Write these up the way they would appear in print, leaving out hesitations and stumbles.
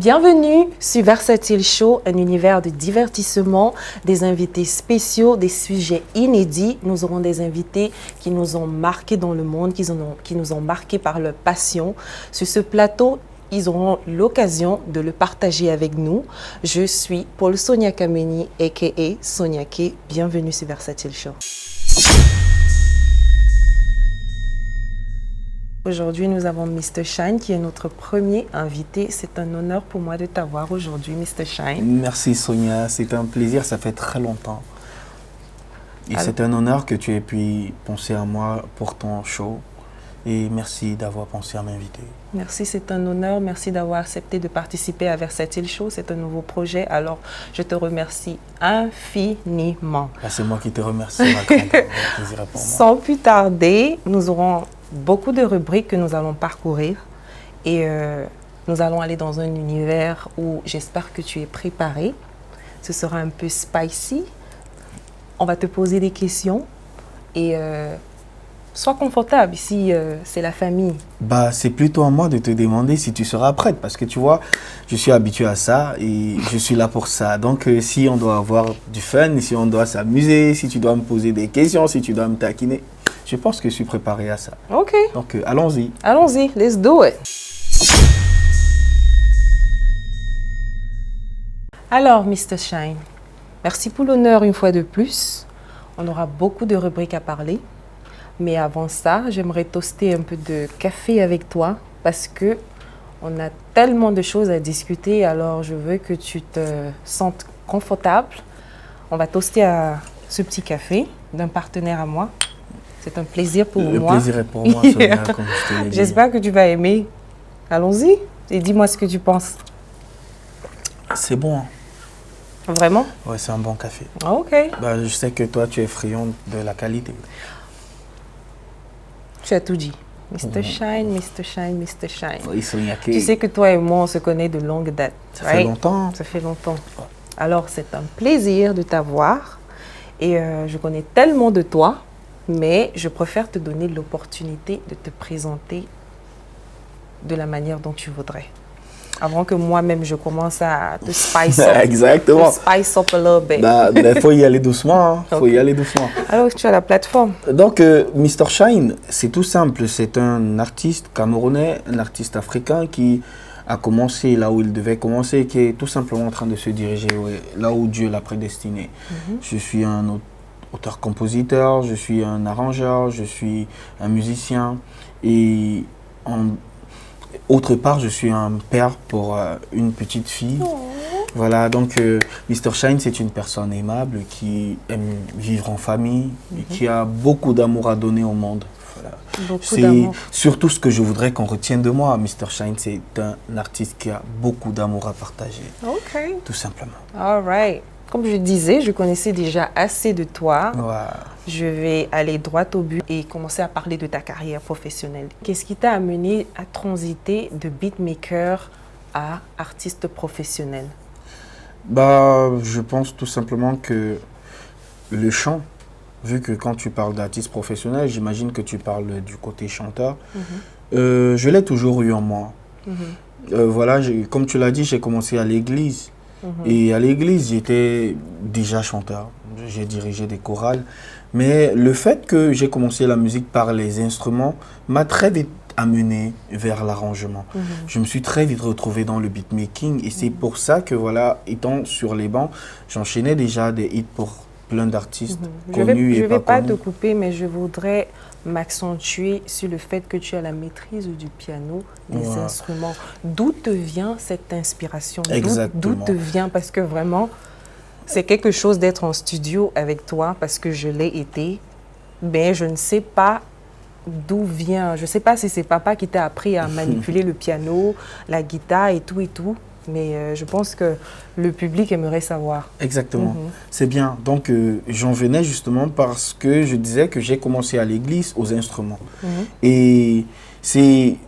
Bienvenue sur Versatile Show, un univers de divertissement, des invités spéciaux, des sujets inédits. Nous aurons des invités qui nous ont marqués dans le monde, qui nous ont marqués par leur passion. Sur ce plateau, ils auront l'occasion de le partager avec nous. Je suis Paul Sonia Kameni, a.k.a. Sonia K. Bienvenue sur Versatile Show. Aujourd'hui, nous avons Mr. Shine qui est notre premier invité. C'est un honneur pour moi de t'avoir aujourd'hui, Mr. Shine. Merci Sonia, c'est un plaisir, ça fait très longtemps. Et c'est un honneur que tu aies pu penser à moi pour ton show. Et merci d'avoir pensé à m'inviter. Merci, c'est un honneur. Merci d'avoir accepté de participer à Versatile Show. C'est un nouveau projet. Alors, je te remercie infiniment. C'est moi qui te remercie, ma grande. Plaisir pour moi. Sans plus tarder, nous aurons beaucoup de rubriques que nous allons parcourir. Et nous allons aller dans un univers où j'espère que tu es préparé. Ce sera un peu spicy. On va te poser des questions. Et sois confortable, ici c'est la famille. C'est plutôt à moi de te demander si tu seras prête, parce que tu vois, je suis habitué à ça et je suis là pour ça. Donc si on doit avoir du fun, si on doit s'amuser, si tu dois me poser des questions, si tu dois me taquiner, je pense que je suis préparé à ça. Ok. Donc allons-y. Allons-y, let's do it. Alors, Mr. Shine, merci pour l'honneur une fois de plus. On aura beaucoup de rubriques à parler. Mais avant ça, j'aimerais toaster un peu de café avec toi parce que on a tellement de choses à discuter. Alors, je veux que tu te sentes confortable. On va toaster à ce petit café d'un partenaire à moi. C'est un plaisir pour moi. Le plaisir est pour moi, Sonia, comme je te l'ai dit. J'espère que tu vas aimer. Allons-y et dis-moi ce que tu penses. C'est bon. Hein? Vraiment? Ouais, c'est un bon café. Ok. Je sais que toi, tu es friand de la qualité. Tu as tout dit. Mr. Shine, Mr. Shine, Mr. Shine. Oui, Sonia. Tu sais que toi et moi, on se connaît de longue date. Ça fait longtemps. Ça fait longtemps. Alors, c'est un plaisir de t'avoir. Et je connais tellement de toi, mais je préfère te donner l'opportunité de te présenter de la manière dont tu voudrais. Avant que moi-même, je commence à te spice up. Exactement. Te spice up a little bit. Il faut y aller doucement. Hein. Faut y aller doucement. Alors, tu as la plateforme. Donc, Mr. Shine, c'est tout simple. C'est un artiste camerounais, un artiste africain qui a commencé là où il devait commencer, qui est tout simplement en train de se diriger là où Dieu l'a prédestiné. Je suis un auteur-compositeur, je suis un arrangeur, je suis un musicien et autre part, je suis un père pour une petite fille. Voilà, donc Mr. Shine, c'est une personne aimable qui aime vivre en famille et qui a beaucoup d'amour à donner au monde. Voilà. C'est surtout ce que je voudrais qu'on retienne de moi. Mr. Shine, c'est un artiste qui a beaucoup d'amour à partager. Ok. Tout simplement. All right. Comme je disais, je connaissais déjà assez de toi. Wow. Je vais aller droit au but et commencer à parler de ta carrière professionnelle. Qu'est-ce qui t'a amené à transiter de beatmaker à artiste professionnel? Je pense tout simplement que le chant, vu que quand tu parles d'artiste professionnel, j'imagine que tu parles du côté chanteur, je l'ai toujours eu en moi. Voilà, comme tu l'as dit, j'ai commencé à l'église. Et à l'église, j'étais déjà chanteur. J'ai dirigé des chorales. Mais le fait que j'ai commencé la musique par les instruments m'a très vite amené vers l'arrangement. Je me suis très vite retrouvé dans le beatmaking. Et c'est pour ça que, voilà, étant sur les bancs, j'enchaînais déjà des hits pour plein d'artistes connus et pas connus. Je ne vais pas te couper, mais je voudrais m'accentuer sur le fait que tu as la maîtrise du piano, des instruments. D'où te vient cette inspiration? D'où te vient? Parce que vraiment, c'est quelque chose d'être en studio avec toi, parce que je l'ai été. Mais je ne sais pas d'où vient. Je ne sais pas si c'est papa qui t'a appris à manipuler le piano, la guitare et tout et tout. Mais je pense que le public aimerait savoir. Exactement. C'est bien. Donc, j'en venais justement parce que je disais que j'ai commencé à l'église aux instruments. Et c'est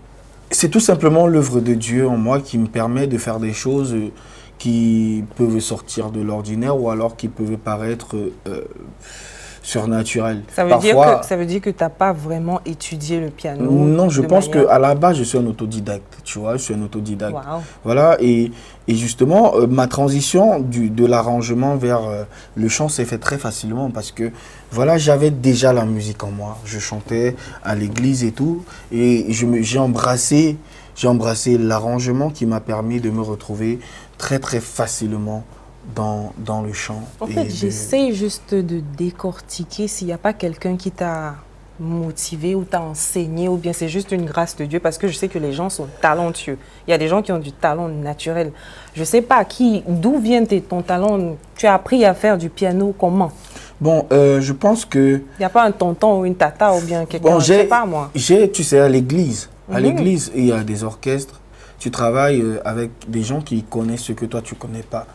tout simplement l'œuvre de Dieu en moi qui me permet de faire des choses qui peuvent sortir de l'ordinaire ou alors qui peuvent paraître surnaturel. Ça veut dire que tu n'as pas vraiment étudié le piano? Non, je pense qu'à la base, je suis un autodidacte, tu vois, je suis un autodidacte. Wow. Voilà, et justement, ma transition de l'arrangement vers le chant s'est faite très facilement parce que, voilà, j'avais déjà la musique en moi. Je chantais à l'église et tout, et j'ai embrassé l'arrangement qui m'a permis de me retrouver très, très facilement dans le chant. En fait, j'essaie juste de décortiquer s'il n'y a pas quelqu'un qui t'a motivé ou t'a enseigné, ou bien c'est juste une grâce de Dieu, parce que je sais que les gens sont talentueux. Il y a des gens qui ont du talent naturel. Je ne sais pas d'où vient ton talent. Tu as appris à faire du piano comment? Bon, je pense que... Il n'y a pas un tonton ou une tata ou bien quelqu'un, je ne sais pas moi. Tu sais, à l'église. À l'église, il y a des orchestres. Tu travailles avec des gens qui connaissent ce que toi, tu ne connais pas.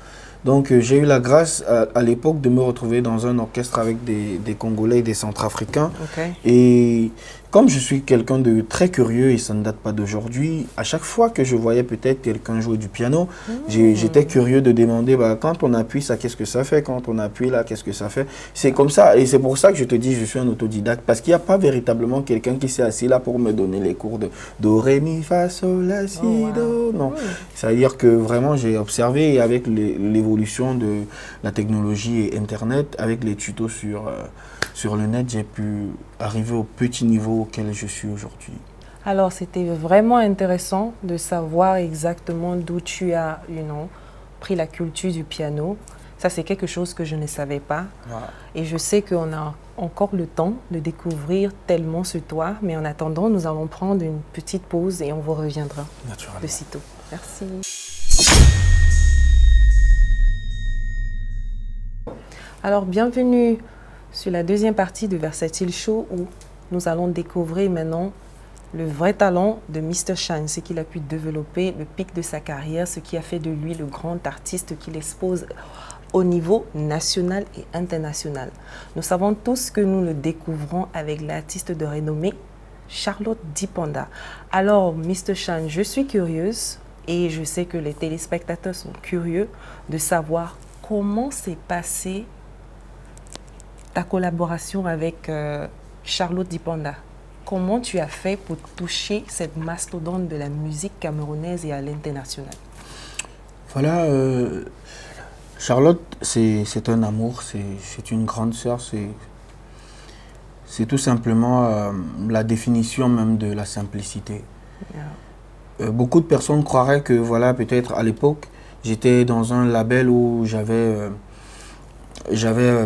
Donc, j'ai eu la grâce à l'époque de me retrouver dans un orchestre avec des Congolais et des Centrafricains. Okay. Et comme je suis quelqu'un de très curieux et ça ne date pas d'aujourd'hui, à chaque fois que je voyais peut-être quelqu'un jouer du piano, j'étais curieux de demander quand on appuie ça, qu'est-ce que ça fait? Quand on appuie là, qu'est-ce que ça fait? C'est comme ça. Et c'est pour ça que je te dis je suis un autodidacte. Parce qu'il n'y a pas véritablement quelqu'un qui s'est assis là pour me donner les cours de Do, Ré, Mi, Fa, Sol, La, Si, Do. Non. C'est-à-dire que vraiment j'ai observé, et avec l'évolution de la technologie et Internet, avec les tutos sur le net, j'ai pu arriver au petit niveau auquel je suis aujourd'hui. Alors, c'était vraiment intéressant de savoir exactement d'où tu as pris la culture du piano. Ça, c'est quelque chose que je ne savais pas. Voilà. Et je sais qu'on a encore le temps de découvrir tellement sur toi. Mais en attendant, nous allons prendre une petite pause et on vous reviendra de sitôt. Merci. Alors, bienvenue sur la deuxième partie de Versatile Show où nous allons découvrir maintenant le vrai talent de Mr. Shine, ce qu'il a pu développer, le pic de sa carrière, ce qui a fait de lui le grand artiste qu'il expose au niveau national et international. Nous savons tous que nous le découvrons avec l'artiste de renommée Charlotte Dipanda. Alors, Mr. Shine, je suis curieuse et je sais que les téléspectateurs sont curieux de savoir comment s'est passée ta collaboration avec Charlotte Dipanda. Comment tu as fait pour toucher cette mastodonte de la musique camerounaise et à l'international? Voilà, Charlotte, c'est un amour, c'est une grande sœur, c'est tout simplement la définition même de la simplicité. Yeah. Beaucoup de personnes croiraient que, voilà, peut-être à l'époque, j'étais dans un label où j'avais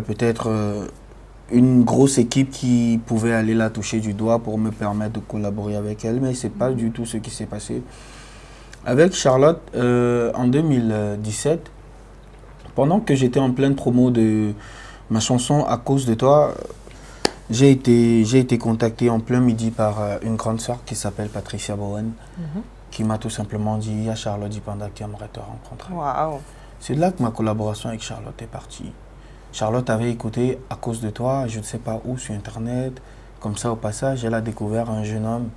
peut-être une grosse équipe qui pouvait aller la toucher du doigt pour me permettre de collaborer avec elle, mais ce n'est pas du tout ce qui s'est passé. Avec Charlotte, en 2017, pendant que j'étais en pleine promo de ma chanson « À cause de toi », j'ai été contacté en plein midi par une grande sœur qui s'appelle Patricia Bowen, qui m'a tout simplement dit « Il y a Charlotte Dipanda qui aimerait te rencontrer. Wow. » C'est là que ma collaboration avec Charlotte est partie. Charlotte avait écouté « À cause de toi », je ne sais pas où, sur Internet. Comme ça, au passage, elle a découvert un jeune homme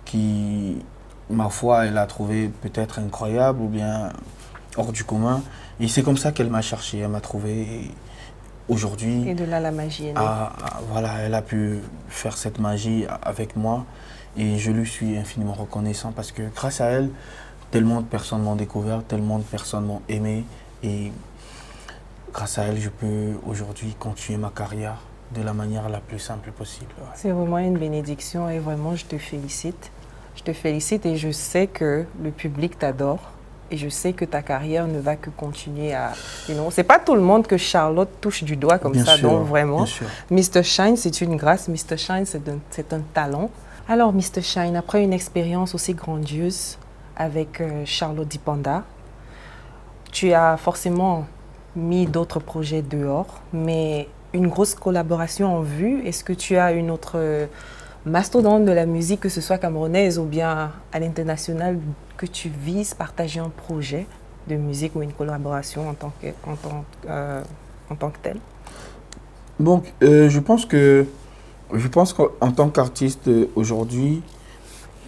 qui, ma foi, elle a trouvé peut-être incroyable ou bien hors du commun. Et c'est comme ça qu'elle m'a cherché, elle m'a trouvé. Aujourd'hui, et de là, la magie est née. Voilà, elle a pu faire cette magie avec moi. Et je lui suis infiniment reconnaissant parce que grâce à elle, tellement de personnes m'ont découvert, tellement de personnes m'ont aimé. Et grâce à elle, je peux aujourd'hui continuer ma carrière de la manière la plus simple possible. Ouais. C'est vraiment une bénédiction et vraiment, je te félicite. Je te félicite et je sais que le public t'adore. Et je sais que ta carrière ne va que continuer à... C'est pas tout le monde que Charlotte touche du doigt comme bien ça. Sûr, donc vraiment, Mr. Shine, c'est une grâce. Mr. Shine, c'est un talent. Alors, Mr. Shine, après une expérience aussi grandiose avec Charlotte Dipanda, tu as forcément mis d'autres projets dehors, mais une grosse collaboration en vue. Est-ce que tu as une autre mastodonte de la musique, que ce soit camerounaise ou bien à l'international, que tu vises partager un projet de musique ou une collaboration en tant que tel? Donc, je pense qu'en tant qu'artiste aujourd'hui,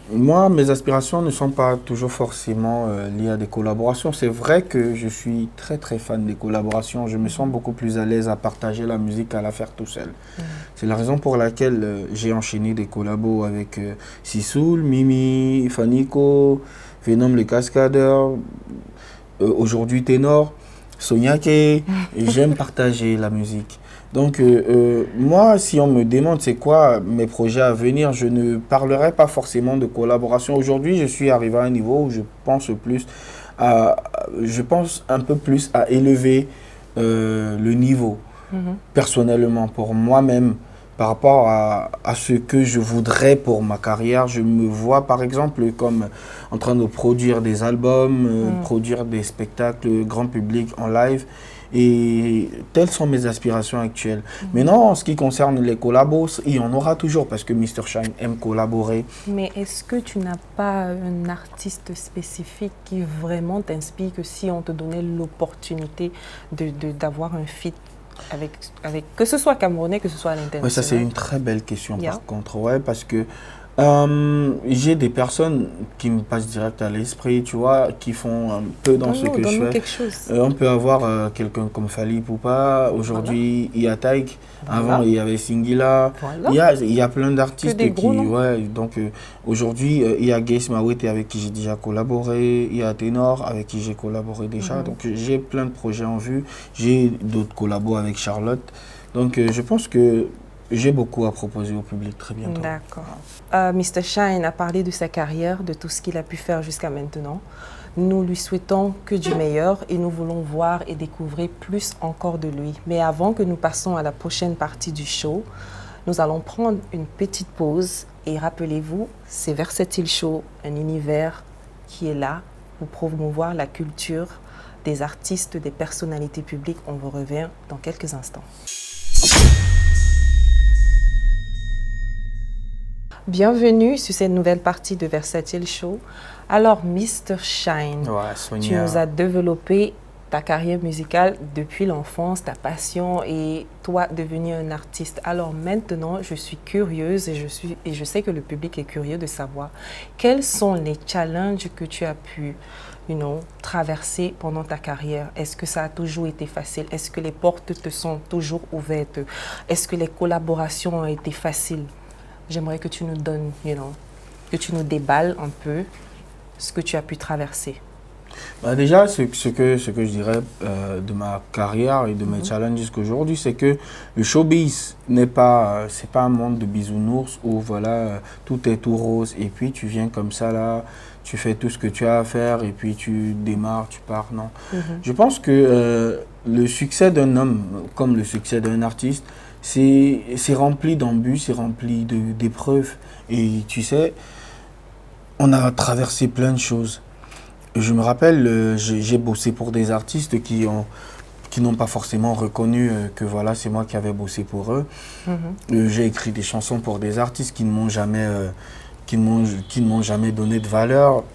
Moi, mes aspirations ne sont pas toujours forcément liées à des collaborations. C'est vrai que je suis très très fan des collaborations. Je me sens beaucoup plus à l'aise à partager la musique qu'à la faire tout seul. C'est la raison pour laquelle j'ai enchaîné des collabos avec Sisoul, Mimi, Fanico, Venom le Cascadeur, aujourd'hui Ténor, Soniaké. J'aime partager la musique. Donc, moi, si on me demande c'est quoi mes projets à venir, je ne parlerai pas forcément de collaboration. Aujourd'hui, je suis arrivé à un niveau où je pense un peu plus à élever le niveau, personnellement, pour moi-même, par rapport à ce que je voudrais pour ma carrière. Je me vois, par exemple, comme en train de produire des albums, produire des spectacles grand public en live. Et telles sont mes aspirations actuelles. Maintenant, en ce qui concerne les collabos, il y en aura toujours parce que Mr Shine aime collaborer. Mais est-ce que tu n'as pas un artiste spécifique qui vraiment t'inspire, que si on te donnait l'opportunité d'avoir un feat avec, que ce soit camerounais, que ce soit à l'international? Ouais, ça c'est une très belle question par contre, ouais, parce que j'ai des personnes qui me passent direct à l'esprit, tu vois, qui font un peu dans ce que je fais. Quelque chose. On peut avoir quelqu'un comme Fally Ipupa, aujourd'hui il y a Taïk, avant il y avait Singila, il y a plein d'artistes qui... Ouais, donc aujourd'hui il y a Gaze Mawete avec qui j'ai déjà collaboré, il y a Ténor avec qui j'ai collaboré déjà, donc j'ai plein de projets en vue, j'ai d'autres collabos avec Charlotte, donc je pense que j'ai beaucoup à proposer au public très bientôt. D'accord. Mr Shine a parlé de sa carrière, de tout ce qu'il a pu faire jusqu'à maintenant. Nous lui souhaitons que du meilleur et nous voulons voir et découvrir plus encore de lui. Mais avant que nous passions à la prochaine partie du show, nous allons prendre une petite pause et rappelez-vous, c'est Versatile Show, un univers qui est là pour promouvoir la culture des artistes, des personnalités publiques. On vous revient dans quelques instants. Bienvenue sur cette nouvelle partie de Versatile Show. Alors, Mr Shine, tu nous as développé ta carrière musicale depuis l'enfance, ta passion et toi devenu un artiste. Alors maintenant, je suis curieuse et je sais que le public est curieux de savoir quels sont les challenges que tu as pu traverser pendant ta carrière. Est-ce que ça a toujours été facile? Est-ce que les portes te sont toujours ouvertes? Est-ce que les collaborations ont été faciles? J'aimerais que tu nous donnes, que tu nous déballes un peu ce que tu as pu traverser. Bah déjà, ce que je dirais de ma carrière et de mes challenges jusqu'à aujourd'hui, c'est que le showbiz c'est pas un monde de bisounours où voilà, tout est tout rose et puis tu viens comme ça là, tu fais tout ce que tu as à faire et puis tu démarres, tu pars, non. Je pense que le succès d'un homme, comme le succès d'un artiste, c'est rempli d'embûches, c'est rempli d'épreuves. Et tu sais, on a traversé plein de choses. Je me rappelle, j'ai bossé pour des artistes qui n'ont pas forcément reconnu que voilà, c'est moi qui avais bossé pour eux. J'ai écrit des chansons pour des artistes qui ne m'ont jamais donné de valeur.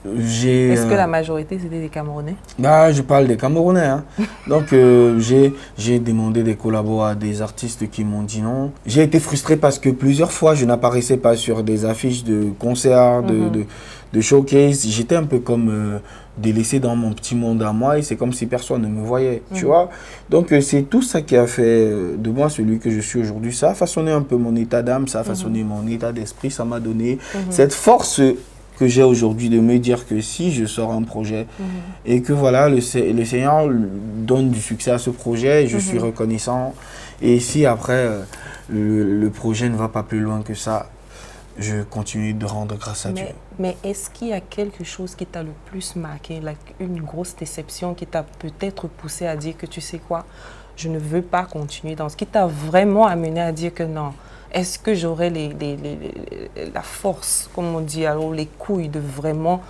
Est-ce que la majorité, c'était des Camerounais? Je parle des Camerounais. Hein. Donc, j'ai demandé des collabos à des artistes qui m'ont dit non. J'ai été frustré parce que plusieurs fois, je n'apparaissais pas sur des affiches de concerts, de showcase. J'étais un peu comme délaissé dans mon petit monde à moi et c'est comme si personne ne me voyait, tu vois. Donc, c'est tout ça qui a fait de moi celui que je suis aujourd'hui. Ça a façonné un peu mon état d'âme, ça a façonné mon état d'esprit, ça m'a donné cette force que j'ai aujourd'hui de me dire que si je sors un projet et que voilà, le Seigneur donne du succès à ce projet, je suis reconnaissant. Et si après, le projet ne va pas plus loin que ça, je continue de rendre grâce à Dieu. Mais est-ce qu'il y a quelque chose qui t'a le plus marqué, une grosse déception qui t'a peut-être poussé à dire que tu sais quoi, je ne veux pas continuer dans ce qui t'a vraiment amené à dire que non? Est-ce que j'aurais la force, comme on dit, alors les couilles de vraiment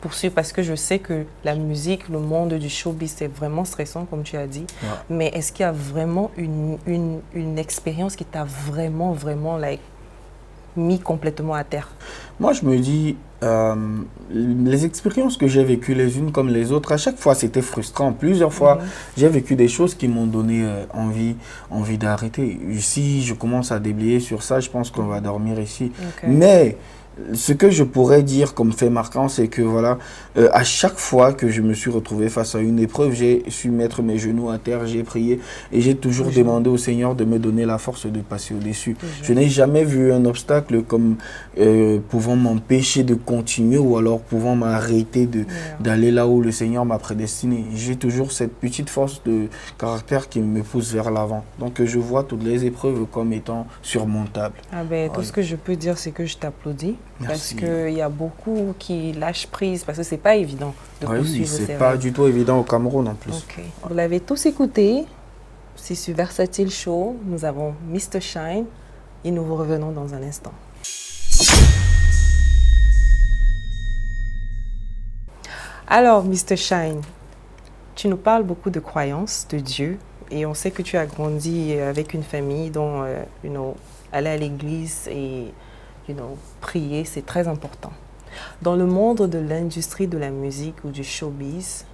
poursuivre? Parce que je sais que la musique, le monde du showbiz, c'est vraiment stressant, comme tu as dit. Mais est-ce qu'il y a vraiment une expérience qui t'a vraiment mis complètement à terre? Moi, je me dis, les expériences que j'ai vécues les unes comme les autres, à chaque fois, c'était frustrant. Plusieurs fois, j'ai vécu des choses qui m'ont donné envie d'arrêter. Si je commence à déblayer sur ça, je pense qu'on va dormir ici. Mais ce que je pourrais dire comme fait marquant, c'est que voilà, à chaque fois que je me suis retrouvé face à une épreuve, j'ai su mettre mes genoux à terre, j'ai prié et j'ai toujours demandé au Seigneur de me donner la force de passer au-dessus. Je n'ai jamais vu un obstacle comme pouvant m'empêcher de continuer ou alors pouvant m'arrêter d'aller là où le Seigneur m'a prédestiné. J'ai toujours cette petite force de caractère qui me pousse vers l'avant. Donc je vois toutes les épreuves comme étant surmontables. Ah ben, tout ce que je peux dire, c'est que je t'applaudis. Parce qu'il y a beaucoup qui lâchent prise, parce que c'est pas évident de poursuivre ces rêves. C'est pas du tout évident au Cameroun en plus. Okay. Vous l'avez tous écouté, c'est sur Versatile Show. Nous avons Mr. Shine et nous vous revenons dans un instant. Alors, Mr. Shine, tu nous parles beaucoup de croyances, de Dieu, et on sait que tu as grandi avec une famille dont, aller à l'église et prier, c'est très important. Dans le monde de l'industrie de la musique ou du showbiz,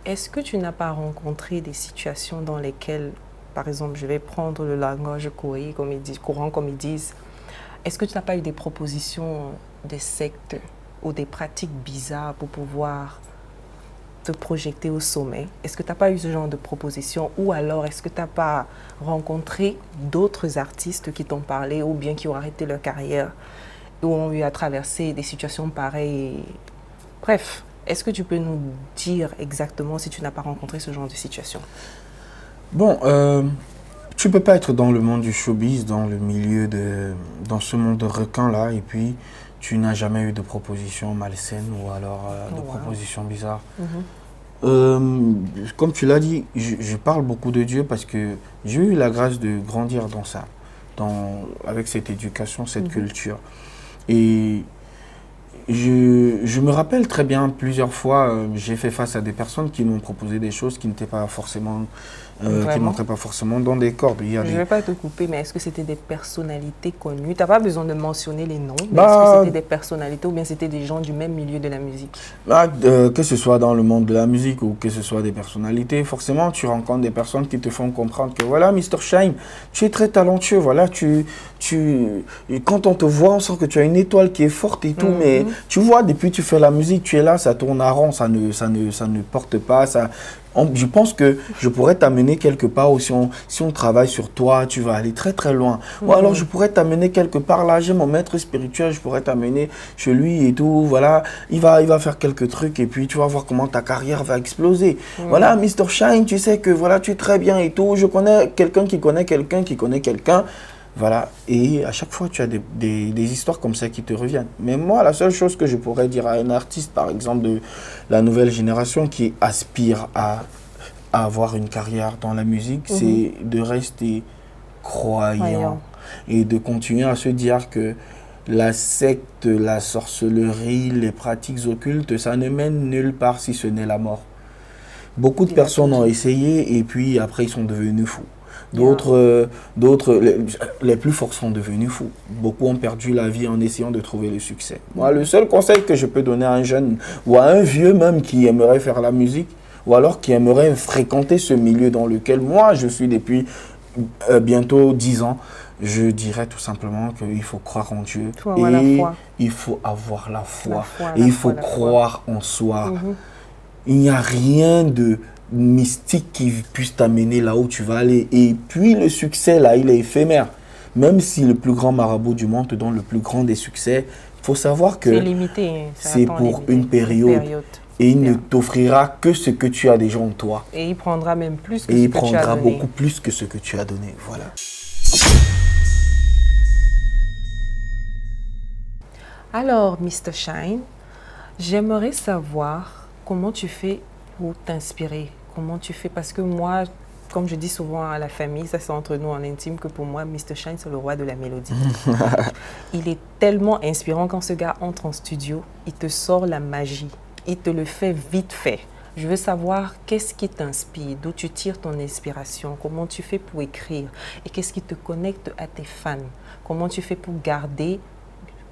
est-ce que tu n'as pas rencontré des situations dans lesquelles, par exemple, je vais prendre le langage courant comme ils disent, est-ce que tu n'as pas eu des propositions de sectes ou des pratiques bizarres pour pouvoir te projeter au sommet? Est-ce que tu n'as pas eu ce genre de propositions, ou alors est-ce que tu n'as pas rencontré d'autres artistes qui t'ont parlé ou bien qui ont arrêté leur carrière ou ont eu à traverser des situations pareilles? Bref, est-ce que tu peux nous dire exactement si tu n'as pas rencontré ce genre de situation? Bon, tu peux pas être dans le monde du showbiz, dans ce monde de requins-là, et puis tu n'as jamais eu de propositions malsaines ou alors de propositions bizarres. Comme tu l'as dit, je parle beaucoup de Dieu parce que j'ai eu la grâce de grandir dans ça, avec cette éducation, cette culture. Et je me rappelle très bien, plusieurs fois, j'ai fait face à des personnes qui m'ont proposé des choses qui n'étaient pas forcément, qui n'entraient pas forcément dans des cordes. Je ne vais pas te couper, mais est-ce que c'était des personnalités connues? Tu n'as pas besoin de mentionner les noms, mais est-ce que c'était des personnalités ou bien c'était des gens du même milieu de la musique? Que ce soit dans le monde de la musique ou que ce soit des personnalités, forcément, tu rencontres des personnes qui te font comprendre que voilà, Mr. Shine, tu es très talentueux, voilà, quand on te voit, on sent que tu as une étoile qui est forte et tout, mais tu vois, depuis que tu fais la musique, tu es là, ça tourne à rond, ça ne porte pas, je pense que je pourrais t'amener quelque part où si on travaille sur toi, tu vas aller très très loin. Ou alors je pourrais t'amener quelque part là, j'ai mon maître spirituel, je pourrais t'amener chez lui et tout, voilà. Il va faire quelques trucs et puis tu vas voir comment ta carrière va exploser. Voilà, Mr. Shine, tu sais que voilà, tu es très bien et tout. Je connais quelqu'un qui connaît quelqu'un qui connaît quelqu'un. Voilà, et à chaque fois, tu as des histoires comme ça qui te reviennent. Mais moi, la seule chose que je pourrais dire à un artiste, par exemple, de la nouvelle génération qui aspire à avoir une carrière dans la musique, c'est de rester croyant et de continuer à se dire que la secte, la sorcellerie, les pratiques occultes, ça ne mène nulle part si ce n'est la mort. Beaucoup de personnes ont essayé et puis après, ils sont devenus fous. D'autres, les plus forts sont devenus fous. Beaucoup ont perdu la vie en essayant de trouver le succès. Moi, le seul conseil que je peux donner à un jeune ou à un vieux même qui aimerait faire la musique ou alors qui aimerait fréquenter ce milieu dans lequel moi je suis depuis bientôt 10 ans, je dirais tout simplement qu'il faut croire en Dieu et il faut avoir la foi et il faut croire en soi. Il n'y a rien de mystique qui puisse t'amener là où tu vas aller. Et puis le succès, là, il est éphémère. Même si le plus grand marabout du monde te donne le plus grand des succès, il faut savoir que c'est pour une période. Et il ne t'offrira que ce que tu as déjà en toi. Et il prendra même plus que ce que tu as donné. Et il prendra beaucoup plus que ce que tu as donné. Voilà. Alors, Mr. Shine, j'aimerais savoir comment tu fais pour t'inspirer. Comment tu fais? Parce que moi, comme je dis souvent à la famille, ça c'est entre nous en intime, que pour moi, Mr. Shine, c'est le roi de la mélodie. Il est tellement inspirant quand ce gars entre en studio, il te sort la magie. Il te le fait vite fait. Je veux savoir qu'est-ce qui t'inspire, d'où tu tires ton inspiration, comment tu fais pour écrire et qu'est-ce qui te connecte à tes fans. Comment tu fais pour garder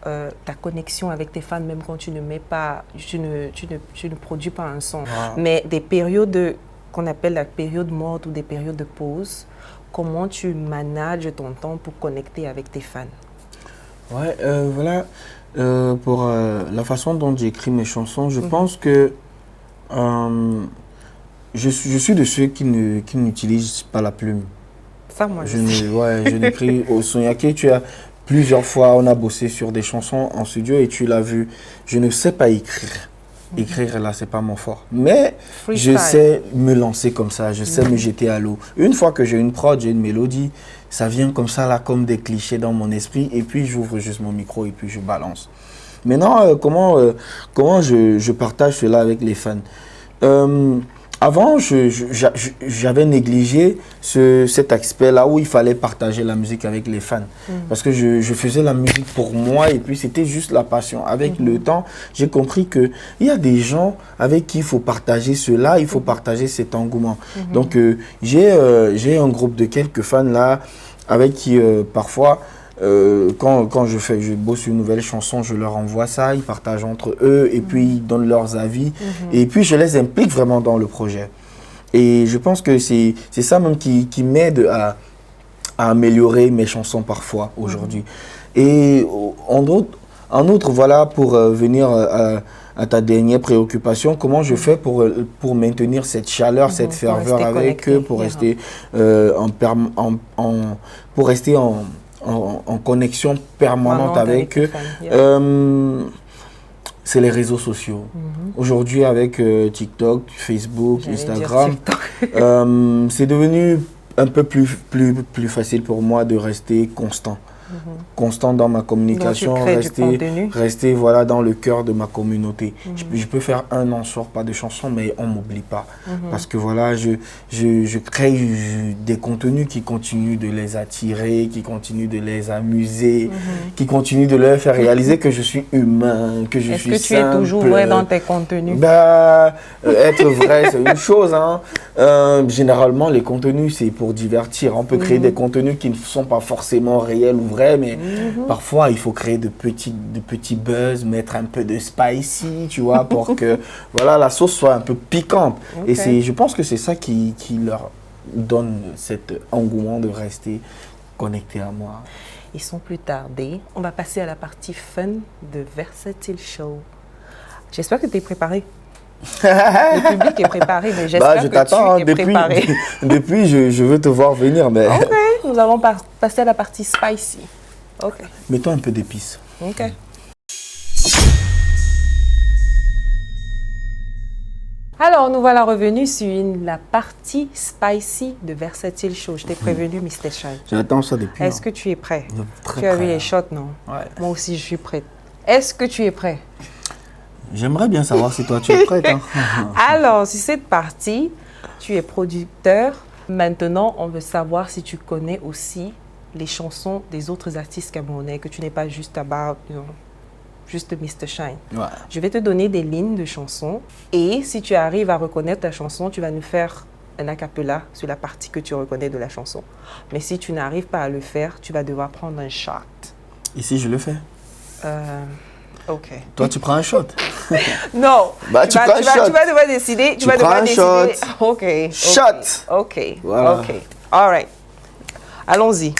ta connexion avec tes fans, même quand tu ne mets pas, tu ne produis pas un son. Mais des périodes qu'on appelle la période morte ou des périodes de pause, comment tu manages ton temps pour connecter avec tes fans? Ouais, voilà, pour la façon dont j'écris mes chansons, je pense que je suis de ceux qui n'utilisent pas la plume. Ça, moi, je n'écris au Sonyake, tu as plusieurs fois, on a bossé sur des chansons en studio et tu l'as vu, je ne sais pas écrire. Écrire, là, c'est pas mon fort. Mais je sais me lancer comme ça, je sais me jeter à l'eau. Une fois que j'ai une prod, j'ai une mélodie, ça vient comme ça, là, comme des clichés dans mon esprit. Et puis, j'ouvre juste mon micro et puis je balance. Maintenant, comment je partage cela avec les fans? Avant, j'avais négligé cet aspect-là où il fallait partager la musique avec les fans. Parce que je faisais la musique pour moi et puis c'était juste la passion. Avec le temps, j'ai compris qu'il y a des gens avec qui il faut partager cela, il faut partager cet engouement. Donc, j'ai un groupe de quelques fans là avec qui parfois... quand je bosse une nouvelle chanson, je leur envoie ça, ils partagent entre eux et puis ils donnent leurs avis et puis je les implique vraiment dans le projet. Et je pense que c'est ça même qui m'aide à améliorer mes chansons parfois aujourd'hui. Et en outre, voilà, pour venir à ta dernière préoccupation, comment je fais pour maintenir cette chaleur, cette ferveur avec eux, pour rester en connexion permanente avec eux. C'est les réseaux sociaux. Aujourd'hui, avec TikTok, Facebook, Instagram, c'est devenu un peu plus facile pour moi de rester constant. Constant dans ma communication, rester voilà, dans le cœur de ma communauté. Je peux faire 1 an, je sors pas de chansons, mais on m'oublie pas. Parce que voilà, je crée des contenus qui continuent de les attirer, qui continuent de les amuser, qui continuent de leur faire réaliser que je suis humain, que je suis simple. Est-ce que tu es toujours vrai dans tes contenus? Être vrai, c'est une chose. Hein. Généralement, les contenus, c'est pour divertir. On peut créer des contenus qui ne sont pas forcément réels ou vrais, mais parfois il faut créer de petits buzz, mettre un peu de spicy, tu vois, pour que voilà, la sauce soit un peu piquante. Et je pense que c'est ça qui leur donne cet engouement de rester connectés à moi. Ils sont plus tardés. On va passer à la partie fun de Versatile Show. J'espère que tu es préparé. Le public est préparé, mais j'espère que tu es préparé. Depuis, je veux te voir venir. Mais... Ok, nous allons passer à la partie spicy. Ok. Mettons un peu d'épices. Ok. Alors, nous voilà revenus sur la partie spicy de Versatile Show. Je t'ai prévenu, Mr. Shine. J'attends ça depuis. Est-ce que tu es prêt? Tu as vu les shots, non? Ouais. Moi aussi, je suis prête. Est-ce que tu es prêt? J'aimerais bien savoir si toi, tu es prête. Hein. Alors, sur cette partie, tu es producteur. Maintenant, on veut savoir si tu connais aussi les chansons des autres artistes camerounais, que tu n'es pas juste juste Mr. Shine. Ouais. Je vais te donner des lignes de chansons et si tu arrives à reconnaître ta chanson, tu vas nous faire un a cappella sur la partie que tu reconnais de la chanson. Mais si tu n'arrives pas à le faire, tu vas devoir prendre un shot. Et si je le fais? Ok. Toi, tu prends un shot? Non. Bah, tu prends un shot. Tu vas devoir décider. Tu prends un shot. Ok. Shot. Ok. Voilà. Ok. All right. Allons-y.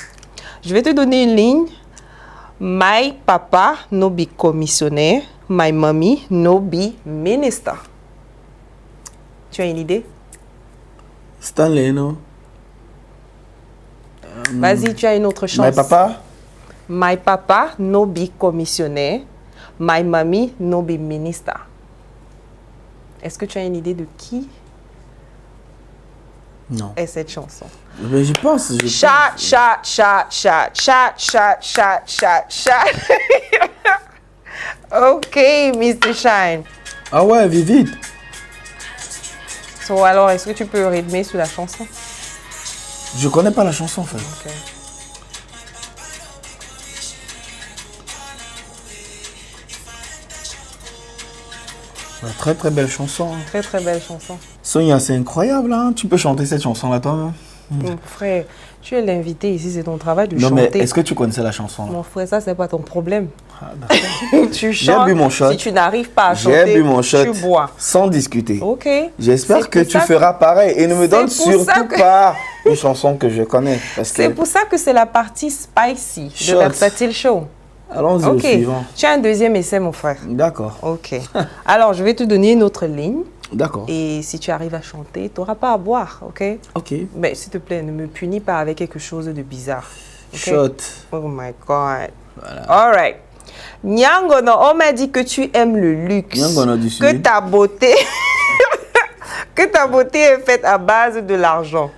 Je vais te donner une ligne. My papa no be commissionnaire. My mommy no be minister. Tu as une idée? Stanley, non? Vas-y, tu as une autre chance. My papa? My papa no be commissionnaire. My mommy no be minister. Est-ce que tu as une idée de qui est cette chanson? Mais je pense. Chat. Ok, Mr. Shine. Ah ouais, vite. So, alors, est-ce que tu peux rythmer sur la chanson? Je connais pas la chanson, en fait. Okay. Très très belle chanson. Très très belle chanson. Sonia, c'est incroyable, hein? Tu peux chanter cette chanson-là toi-même? Mon frère, tu es l'invité ici, c'est ton travail de chanter. Non mais est-ce que tu connaissais la chanson là? Mon frère, ça c'est pas ton problème. Ah, d'accord. Tu chantes. J'ai bu mon shot. Si tu n'arrives pas à chanter, j'ai bu mon shot, tu bois. Sans discuter. Ok. J'espère que tu feras pareil et ne me donne surtout pas une chanson que je connais. C'est pour ça que c'est la partie spicy de Versatile Show. Allons-y au suivant. Tu as un deuxième essai, mon frère. D'accord. Ok. Alors, je vais te donner une autre ligne. D'accord. Et si tu arrives à chanter, tu n'auras pas à boire, ok? Ok. Mais s'il te plaît, ne me punis pas avec quelque chose de bizarre. Okay? Shot. Oh my God. Voilà. All right. Nyangono, on m'a dit que tu aimes le luxe. Nyangono du Sud. Que ta beauté... que ta beauté est faite à base de l'argent.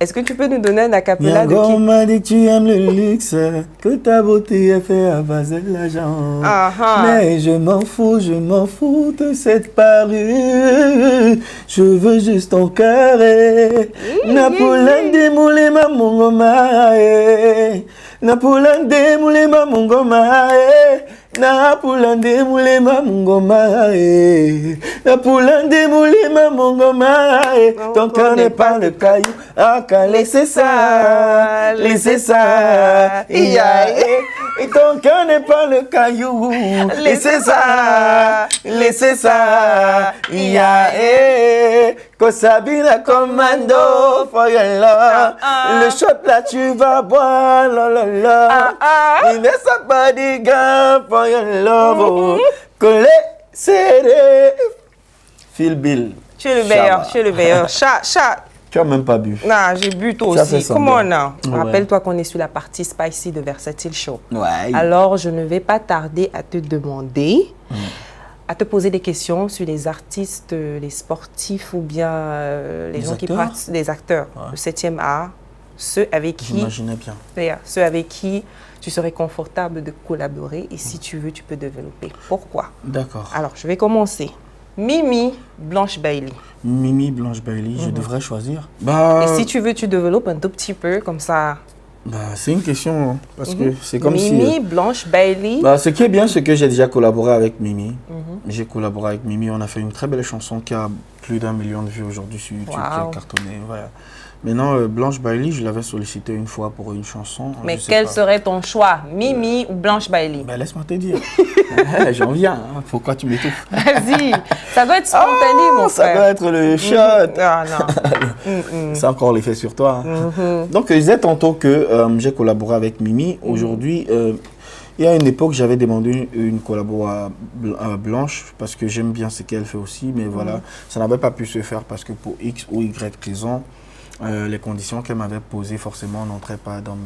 Est-ce que tu peux nous donner un acapella de qui? On m'a dit que tu aimes le luxe, que ta beauté est faite à base de l'argent. Mais je m'en fous de cette parure. Je veux juste ton cœur. Napoléon démoulé ma mongoma. Napoléon démoulé ma mongoma. Napoléon démoulé ma mongoma. Napoléon démoulé ma mongoma. Ton cœur n'est pas le caillou. Laissez ça, et ton cœur n'est pas le caillou, laissez ça, Kosabina commando for your love, le shot là tu vas boire, il n'est sa bodyguard for your love, collé, serré, Phil Bill. Tu es le meilleur, chat. Tu n'as même pas bu. Non, j'ai bu toi aussi. Comment non? Rappelle-toi qu'on est sur la partie spicy de Versatile Show. Ouais. Alors, je ne vais pas tarder à te demander, à te poser des questions sur les artistes, les sportifs ou bien les gens qui pratiquent, les acteurs, le 7e art, ceux avec qui tu serais confortable de collaborer et si tu veux, tu peux développer. Pourquoi? D'accord. Alors, je vais commencer. Mimi Blanche Bailey. Mimi Blanche Bailey, je devrais choisir. Et si tu veux, tu développes un tout petit peu comme ça. C'est une question, hein, parce que c'est comme Mimi Blanche Bailey. Ce qui est bien, c'est que j'ai déjà collaboré avec Mimi. J'ai collaboré avec Mimi, on a fait une très belle chanson qui a plus d'1 million de vues aujourd'hui sur YouTube, qui a cartonné. Voilà. Maintenant, Blanche Bailey, je l'avais sollicité une fois pour une chanson. Mais quel serait ton choix, Mimi ou Blanche Bailey? Laisse-moi te dire. J'en viens. Hein. Pourquoi tu m'étouffes? Vas-y. Ça doit être spontané, mon frère. Ça doit être le shot. Ah non. C'est encore l'effet sur toi. Hein. Donc, je disais tantôt que j'ai collaboré avec Mimi. Aujourd'hui, il y a une époque, j'avais demandé une collabo à Blanche parce que j'aime bien ce qu'elle fait aussi. Mais voilà, ça n'avait pas pu se faire parce que pour X ou Y raison, les conditions qu'elle m'avait posées forcément n'entraient pas dans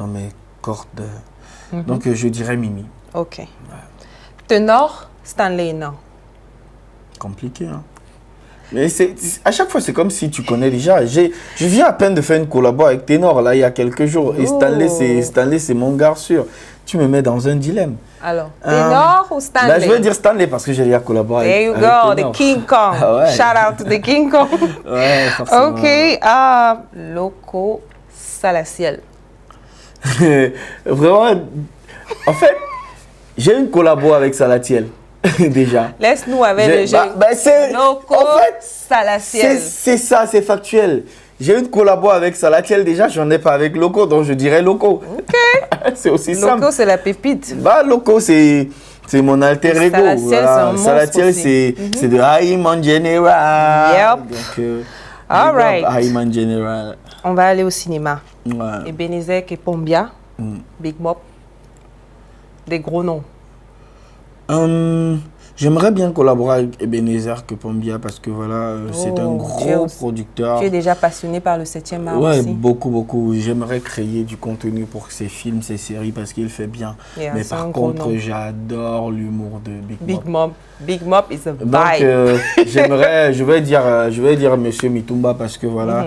mes cordes. Donc, je dirais Mimi. Ok. Ténor, Stanley, non. Compliqué, hein. Mais à chaque fois, c'est comme si tu connais déjà. Je viens à peine de faire une collabo avec Ténor, là, il y a quelques jours. Et Stanley, c'est mon gars sûr. Tu me mets dans un dilemme. Alors, Ténor ou Stanley? Je veux dire Stanley parce que j'ai déjà collaboré avec Ténor. There you go, the King Kong. Shout out to the King Kong. Ouais, forcément. Ok, Loco Salaciel. Vraiment, en fait, j'ai une collabo avec Salatiel. Déjà. Laisse-nous avec le jeu. Loco Salaciel. C'est ça, c'est factuel. J'ai une collabo avec Salatiel déjà, j'en ai pas avec Loco, donc je dirais Loco. Ok. C'est aussi simple. Loco, c'est la pépite. Loco, c'est mon alter ego. Salatiel, c'est de Haïman General. Yep. Donc, all right. Haïman General. On va aller au cinéma. Ouais. Ebenezer et Pombia, Big Mop, des gros noms. J'aimerais bien collaborer avec Ebenezer que Pombia parce que voilà, c'est un gros producteur. Tu es déjà passionné par le 7e art aussi? Oui, beaucoup. J'aimerais créer du contenu pour ses films, ses séries parce qu'il fait bien. Mais par contre, j'adore l'humour de Big Mop. Big Mop is a vibe. Donc, je vais dire Monsieur Mitumba parce que voilà,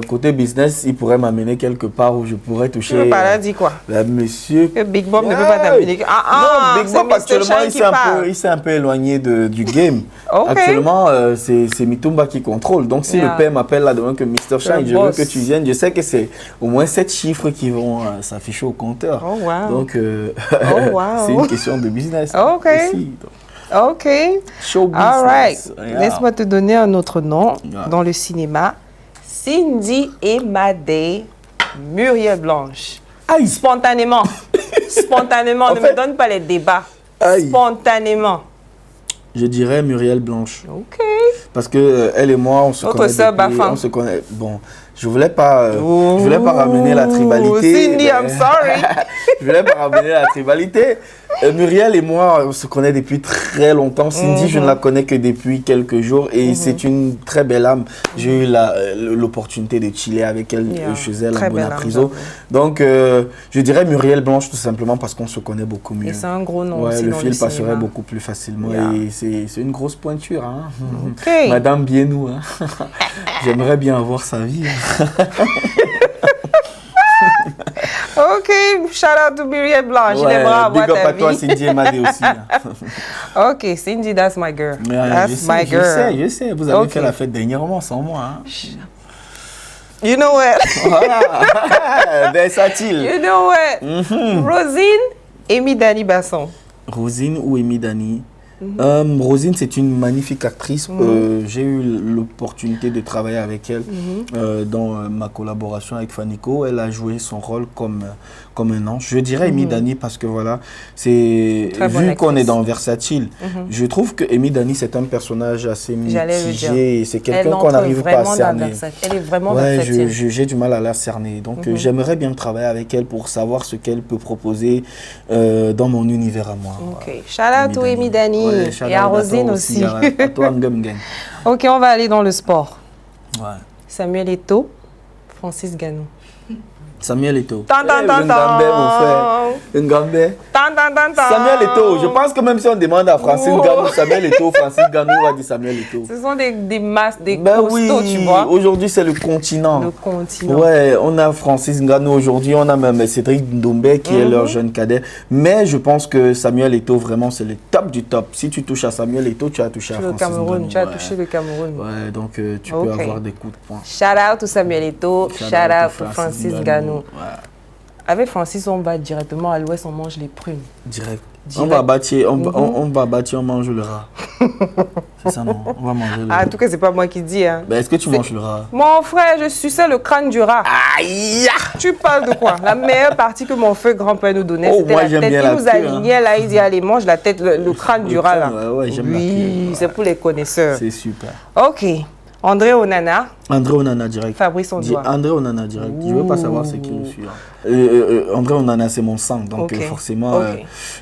côté business, il pourrait m'amener quelque part où je pourrais toucher. Tu veux pas dire quoi? Monsieur. Que Big Mop ne peut pas t'amener. Non, Big Mop actuellement, il s'est un peu éloigné du game. Actuellement, c'est Mitumba qui contrôle. Donc, si le père m'appelle là demain que Mr. Shine, je veux que tu viennes, je sais que c'est au moins 7 chiffres qui vont s'afficher au compteur. Oh, wow. Donc, c'est une question de business. Ok. Aussi, ok. Show business. All right. Yeah. Laisse-moi te donner un autre nom dans le cinéma. Cindy et Madé, Muriel Blanche. Aïe. Spontanément. Spontanément. Ne me donne pas les débats. Aïe. Spontanément. Je dirais Muriel Blanche. Ok. Parce que elle et moi, on se connaît. On se connaît. Bon, Je voulais pas ramener la tribalité. Cindy, I'm sorry. Je voulais pas ramener la tribalité. Muriel et moi, on se connaît depuis très longtemps. Cindy, je ne la connais que depuis quelques jours et c'est une très belle âme. J'ai eu l'opportunité de chiller avec elle chez elle à Bonapriso. Donc, je dirais Muriel Blanche tout simplement parce qu'on se connaît beaucoup mieux. Et c'est un gros nom aussi le dans fil le passerait cinéma. beaucoup plus facilement et c'est une grosse pointure. Hein. Okay. Madame Bienou, hein. J'aimerais bien avoir sa vie. Ok, shout out to Muriel Blanche. Ouais, Il aimera avoir big up ta à toi, vie. Cindy et Madé aussi. Ok, Cindy, that's my girl. That's my girl. Je sais. Vous avez fait la fête dernièrement sans moi. Hein. You know what? Voilà. Versatile. You know what? Rosine, Amy Dani Basson. Rosine ou Amy Dani? Rosine, c'est une magnifique actrice. J'ai eu l'opportunité de travailler avec elle dans ma collaboration avec Fanico. Elle a joué son rôle comme un ange. Je dirais Amy Dani parce que voilà, vu qu'on est dans Versatile, je trouve que Amy Dani, c'est un personnage assez mitigé. C'est quelqu'un qu'on n'arrive pas à cerner. Elle est vraiment versatile. J'ai du mal à la cerner. Donc j'aimerais bien travailler avec elle pour savoir ce qu'elle peut proposer dans mon univers à moi. Ok, shout out to Amy Dani. Et à Rosine aussi. À toi, Ngumgen. Ok, on va aller dans le sport. Ouais. Samuel Eto'o, Francis Ngannou. Samuel Eto'o. Ngambé, mon frère. Ngambé. Samuel Eto'o. Je pense que même si on demande à Francis Ngannou, Samuel Eto'o, Francis Ngannou va dire Samuel Eto'o. Ce sont des masses, des costauds, tu vois. Aujourd'hui, c'est le continent. Le continent. Ouais, on a Francis Ngannou aujourd'hui, on a même Cédric Ndombé qui est leur jeune cadet. Mais je pense que Samuel Eto'o, vraiment, c'est le top du top. Si tu touches à Samuel Eto'o, tu as touché à Francis Ngannou. Tu as touché le Cameroun. Ouais, donc tu peux avoir des coups de poing. Shout out to Samuel Eto'o, shout out to Francis Ngannou. Ouais. Avec Francis, on va directement à l'ouest, on mange les prunes. Direct. On va bâtir, on mange le rat. C'est ça, non? On va manger le rat. En tout cas, c'est pas moi qui dis. Hein. Ben, est-ce que tu manges le rat? Mon frère, je suçais le crâne du rat. Aïe! Tu parles de quoi? La meilleure partie que mon feu grand-père nous donnait, c'était moi, la tête. Il nous alignait là, il dit, allez, mange la tête, le crâne du rat là. Ouais, j'aime oui, c'est pour les connaisseurs. C'est super. Ok. André Onana. André Onana direct. Fabrice Ondoa. André Onana direct. Je ne veux pas savoir ce qui nous suit. André Onana, c'est mon sang. Donc forcément,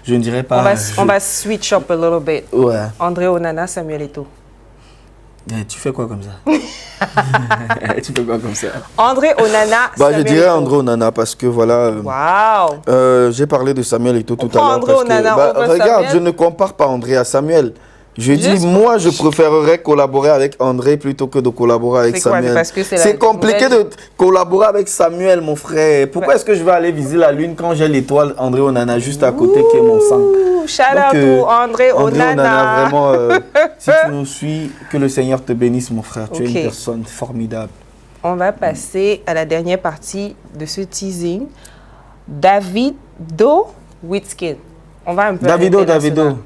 je ne dirais pas... On va switch up a little bit. Ouais. André Onana, Samuel Eto'o. Tu fais quoi comme ça? Tu fais quoi comme ça? André Onana, Samuel Eto'o. Je dirais André Onana parce que voilà... Wow. J'ai parlé de Samuel Eto'o tout à l'heure. André Onana, regarde, je ne compare pas André à Samuel. Je dis, moi, je préférerais collaborer avec André plutôt que de collaborer avec Samuel. C'est compliqué de collaborer avec Samuel, mon frère. Pourquoi est-ce que je vais aller viser la lune quand j'ai l'étoile André Onana juste à côté qui est mon sang? Shout out to André Onana. Vraiment, si tu nous suis, que le Seigneur te bénisse, mon frère. Tu es une personne formidable. On va passer à la dernière partie de ce teasing. Davido Witskin. On va un peu Davido.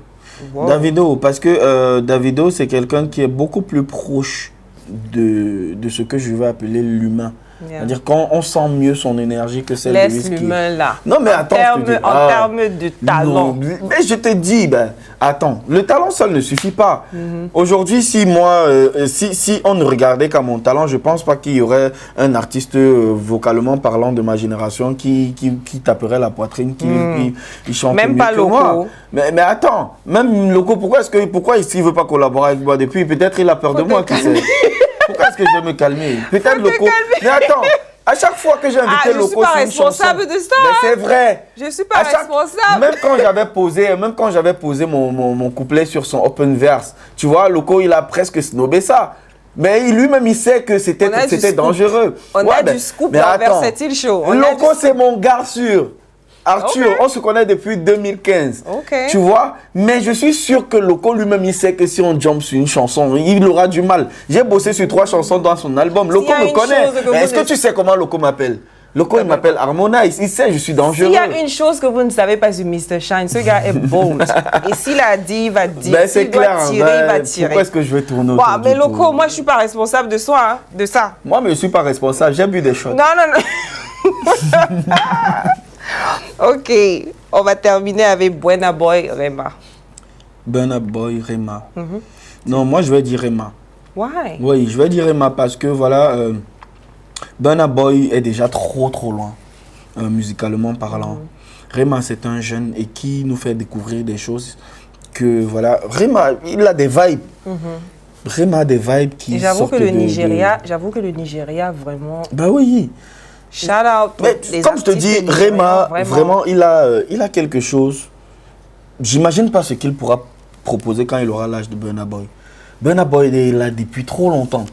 Wow. Davido, parce que Davido, c'est quelqu'un qui est beaucoup plus proche de ce que je vais appeler l'humain. C'est-à-dire qu'on sent mieux son énergie que celle de Wizkid. Laisse l'humain là. Non, mais attends, en termes de talent. Non, mais je te dis, attends, le talent seul ne suffit pas. Aujourd'hui, si moi, si on ne regardait qu'à mon talent, je ne pense pas qu'il y aurait un artiste vocalement parlant de ma génération qui taperait la poitrine, qui chanterait mieux que moi. Mais attends, même Loco, pourquoi il ne veut pas collaborer avec moi depuis? Peut-être il a peur de moi, qui sait. Pourquoi est-ce que je vais me calmer? Peut-être Loco. Mais attends, à chaque fois que j'ai invité Loco sur une chanson... Je suis pas responsable de ça. Mais c'est vrai. Je suis pas responsable. Même quand j'avais posé mon couplet sur son open verse, tu vois, Loco, il a presque snobé ça. Mais lui-même, il sait que c'était dangereux. On a du scoop dans Versatile Show. Loco, c'est mon gars sûr. Arthur, on se connaît depuis 2015, tu vois, mais je suis sûr que Loco lui-même, il sait que si on jump sur une chanson, il aura du mal. J'ai bossé sur 3 chansons dans son album, Loco me connaît. Est-ce que tu sais comment Loco m'appelle? Loco, il m'appelle Harmonize, il sait, je suis dangereux. S'il y a une chose que vous ne savez pas sur Mr. Shine, ce gars est bold. Et s'il a dit, il va dire. C'est clair, il va tirer. Pourquoi est-ce que je vais tourner autour mais Loco, moi, je ne suis pas responsable de ça, de ça. Moi, mais je ne suis pas responsable, j'ai bu des shots. Non. Ok, on va terminer avec Burna Boy Rema. Burna Boy Rema. Non, moi je vais dire Rema. Why? Oui, je vais dire Rema parce que voilà, Burna Boy est déjà trop loin, musicalement parlant. Rema, c'est un jeune et qui nous fait découvrir des choses que, voilà, Rema, il a des vibes. Rema a des vibes qui j'avoue que le Nigeria, vraiment... Bah oui. Shout out. Mais comme je te dis, Rema, vraiment, il a quelque chose. J'imagine pas ce qu'il pourra proposer quand il aura l'âge de Burna Boy. Burna Boy, il est là depuis trop longtemps.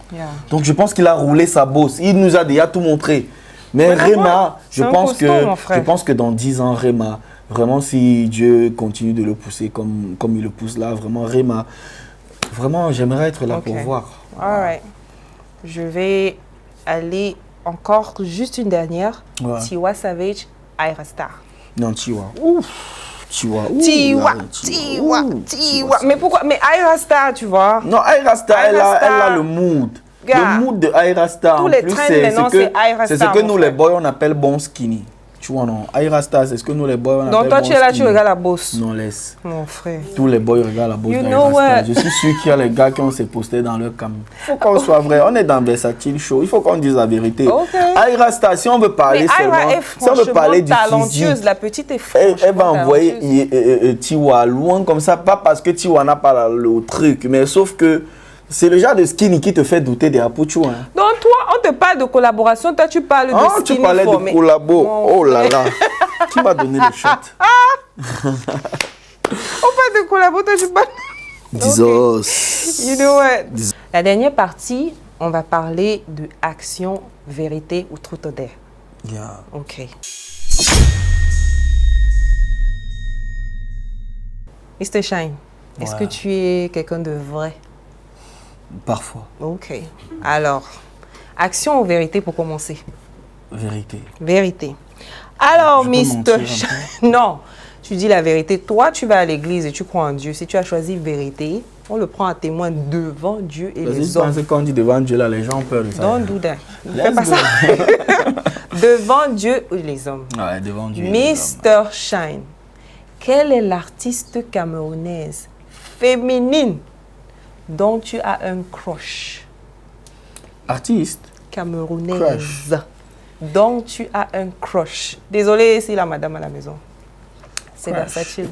Donc je pense qu'il a roulé sa bosse. Il nous a déjà tout montré. Mais Rema, je pense que dans 10 ans, Rema, vraiment si Dieu continue de le pousser comme il le pousse là, vraiment Rema, vraiment j'aimerais être là pour voir. Alright. Je vais aller encore juste une dernière. Tiwa Savage, Ayra Starr. Non, Tiwa. Tiwa. Mais pourquoi? Mais Ayra Starr, tu vois. Non, Ayra Starr, elle a le mood. Le mood de Ayra Starr, en plus, c'est ce que nous les boys on appelle bon skinny. Tu vois, non? Ayra Starr, c'est ce que nous les boys on appelle bon skinny. Donc toi, tu es là, tu regardes la bosse. Non, laisse. Mon frère. Tous les boys regardent la bosse d'Ayra Starr. Je suis sûr qu'il y a les gars qui ont se postés dans leur cam. Il faut qu'on soit vrai. On est dans Versatile Show. Il faut qu'on dise la vérité. Ayra Starr, si on veut parler seulement... Si on veut parler du physique, la petite est franchement elle va envoyer Tiwa loin comme ça. Pas parce que Tiwa n'a pas le truc, mais sauf que c'est le genre de skinny qui te fait douter des Apuchou. Hein. Donc toi, on te parle de collaboration, toi tu parles de skinny. Tu parlais de collabo. Oh là là. Qui m'a donné le shot? On parle de collabo, toi tu parles... Disos. You know what? La dernière partie, on va parler de action, vérité ou truth or dare. Yeah. Ok. Mr. Shine, est-ce que tu es quelqu'un de vrai? Parfois. Ok. Alors, action ou vérité pour commencer? Vérité. Vérité. Alors, Mr. Shine... Non, tu dis la vérité. Toi, tu vas à l'église et tu crois en Dieu. Si tu as choisi vérité, on le prend à témoin devant Dieu et les hommes. Parce que quand on dit devant Dieu, là, les gens ont peur de ça. Don't do that. Ne fais pas ça. Devant Dieu et les hommes. Ouais, devant Dieu. Mr. Shine, quelle est l'artiste camerounaise féminine dont tu as un crush? Artiste camerounaise crush. Dont tu as un crush. Désolée si la madame à la maison. C'est versatile.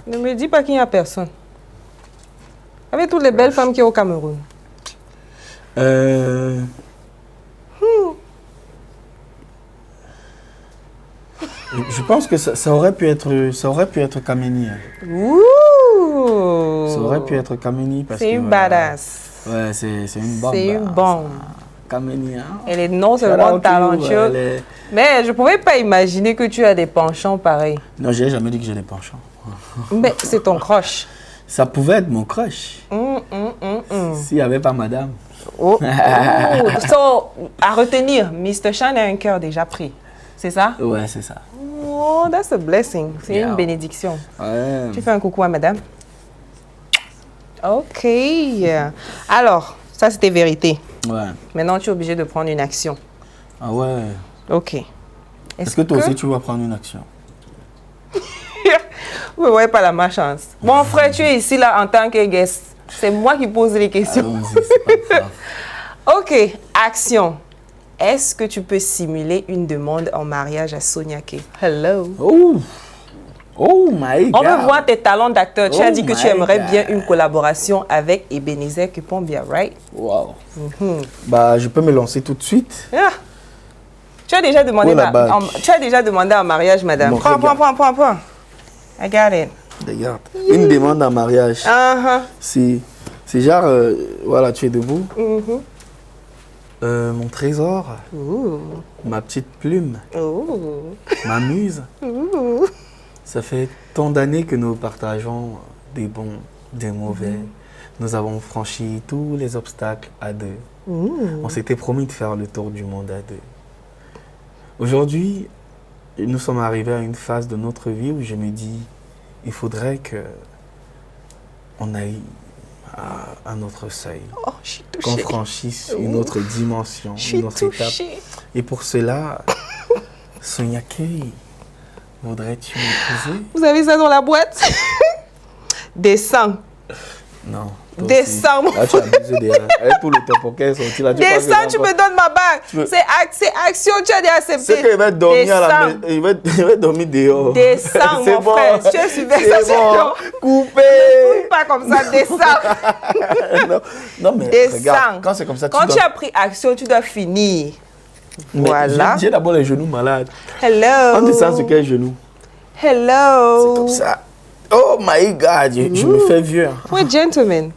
Ne me dis pas qu'il n'y a personne. Avec toutes les belles femmes qui sont au Cameroun. Je pense que ça aurait pu être Kameni. Ouh. Ça aurait pu être Kameni parce que c'est une badass. Ouais, c'est une bombe. C'est une bombe. Kameni. Hein? Elle est non seulement talentueuse, mais je ne pouvais pas imaginer que tu as des penchants pareils. Non, je n'ai jamais dit que j'ai des penchants. Mais c'est ton crush. Ça pouvait être mon crush. S'il n'y avait pas madame. So, à retenir, Mr. Shine a un cœur déjà pris. C'est ça? Ouais, c'est ça. Oh, that's a blessing. C'est une bénédiction. Ouais. Tu fais un coucou à madame? Ok. Alors, ça c'était vérité. Ouais. Maintenant, tu es obligé de prendre une action. Ah ouais. Ok. Est-ce que toi aussi tu vas prendre une action? Vous ne voyez pas la malchance. Mon frère, tu es ici là en tant que guest. C'est moi qui pose les questions. C'est pas grave. Ok, action. Est-ce que tu peux simuler une demande en mariage à Sonia Kay? Hello. Oh my God. On veut voir tes talents d'acteur. Tu as dit que tu aimerais bien une collaboration avec Ebenezer Kupombia, right? Wow. Bah, je peux me lancer tout de suite. Yeah. Tu as déjà demandé en mariage, madame. Bon, Prends. I got it. Regarde. Une demande en mariage. C'est genre, voilà, tu es debout. Mon trésor. Ma petite plume. Ma muse. Ça fait tant d'années que nous partageons des bons, des mauvais. Nous avons franchi tous les obstacles à deux. On s'était promis de faire le tour du monde à deux. Aujourd'hui, nous sommes arrivés à une phase de notre vie où je me dis, il faudrait que on aille à notre seuil, qu'on franchisse une autre dimension, une autre étape. Et pour cela, Sonia Kay, voudrais-tu m'épouser? Vous avez ça dans la boîte? Descends. Non. Descends, mon frère. Là, tu as abusé avec tout le top auquel est sorti là. Descends, tu me donnes ma bague. C'est action, tu as déjà accepté. C'est qu'il va dormir à la maison. Il va dormir dehors. Descends, mon frère. Tu es sur Versatilles. Bon. Coupé. Ne pas comme ça, descends. non, mais descends. Regarde, quand c'est comme ça, tu as pris action, tu dois finir. Voilà. J'ai d'abord les genoux malades. Hello. On descend sur quel genou? Hello. C'est comme ça. Oh my God, je me fais vieux. Oui, gentleman.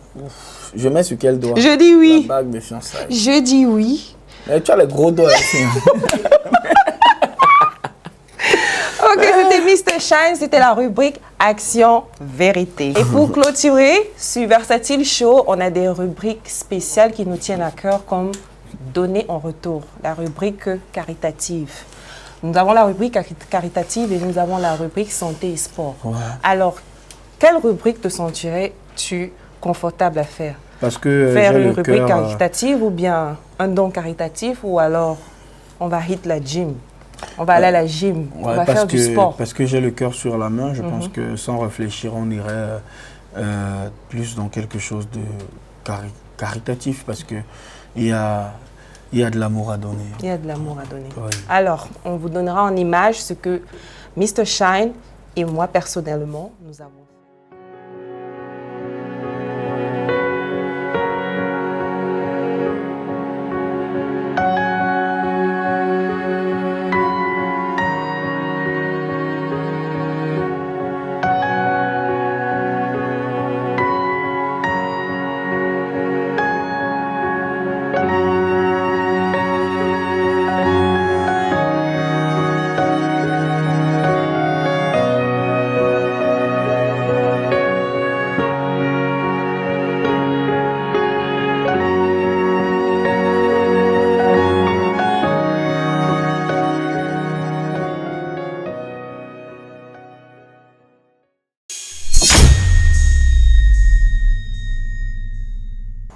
Je mets sur quel doigt? Je dis oui. La bague de fiançailles. Je dis oui. Mais tu as les gros doigts ici. Ok, c'était Mr. Shine, c'était la rubrique Action Vérité. Et pour clôturer, sur Versatile Show, on a des rubriques spéciales qui nous tiennent à cœur comme Donner en retour, la rubrique caritative. Nous avons la rubrique caritative et nous avons la rubrique santé et sport. Ouais. Alors, quelle rubrique te sentirais-tu confortable à faire? Parce que faire une rubrique caritative ou bien un don caritatif ou alors on va hit la gym? On va aller à la gym, on va faire du sport. Parce que j'ai le cœur sur la main, je pense que sans réfléchir, on irait plus dans quelque chose de caritatif parce qu'il y a de l'amour à donner. Il y a de l'amour à donner. Oui. Alors, on vous donnera en image ce que Mr. Shine et moi personnellement, nous avons.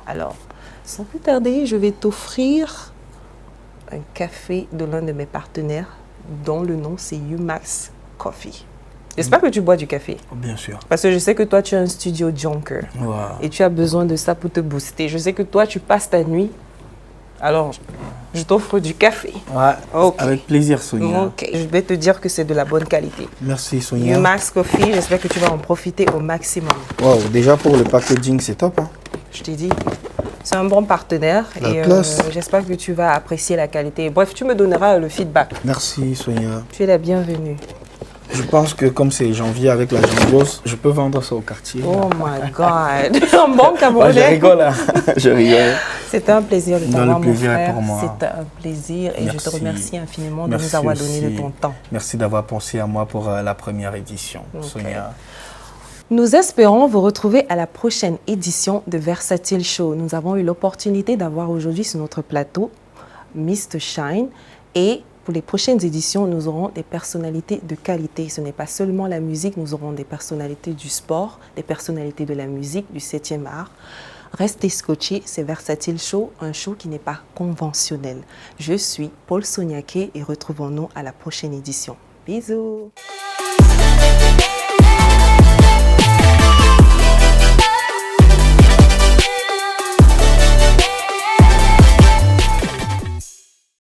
Alors, sans plus tarder, je vais t'offrir un café de l'un de mes partenaires dont le nom c'est Umax Coffee. J'espère que tu bois du café. Bien sûr. Parce que je sais que toi, tu es un studio junker. Wow. Et tu as besoin de ça pour te booster. Je sais que toi, tu passes ta nuit. Alors, je t'offre du café. Ouais, okay. Avec plaisir, Sonia. Ok, je vais te dire que c'est de la bonne qualité. Merci, Sonia. Umax Coffee, j'espère que tu vas en profiter au maximum. Wow, déjà pour le packaging, c'est top. Hein? Je t'ai dit, c'est un bon partenaire et j'espère que tu vas apprécier la qualité. Bref, tu me donneras le feedback. Merci, Sonia. Tu es la bienvenue. Je pense que comme c'est janvier avec la jambose, je peux vendre ça au quartier. Oh my God. Un bon Camerounais. Je rigole, hein. Je rigole. C'était un plaisir de t'avoir, mon frère. Pour moi. C'était un plaisir et merci. Je te remercie infiniment de nous avoir donné de ton temps. Merci d'avoir pensé à moi pour la première édition, okay. Sonia. Nous espérons vous retrouver à la prochaine édition de Versatile Show. Nous avons eu l'opportunité d'avoir aujourd'hui sur notre plateau Mr. Shine et pour les prochaines éditions, nous aurons des personnalités de qualité. Ce n'est pas seulement la musique, nous aurons des personnalités du sport, des personnalités de la musique, du 7e art. Restez scotchés, c'est Versatile Show, un show qui n'est pas conventionnel. Je suis Paul Soniaké et retrouvons-nous à la prochaine édition. Bisous!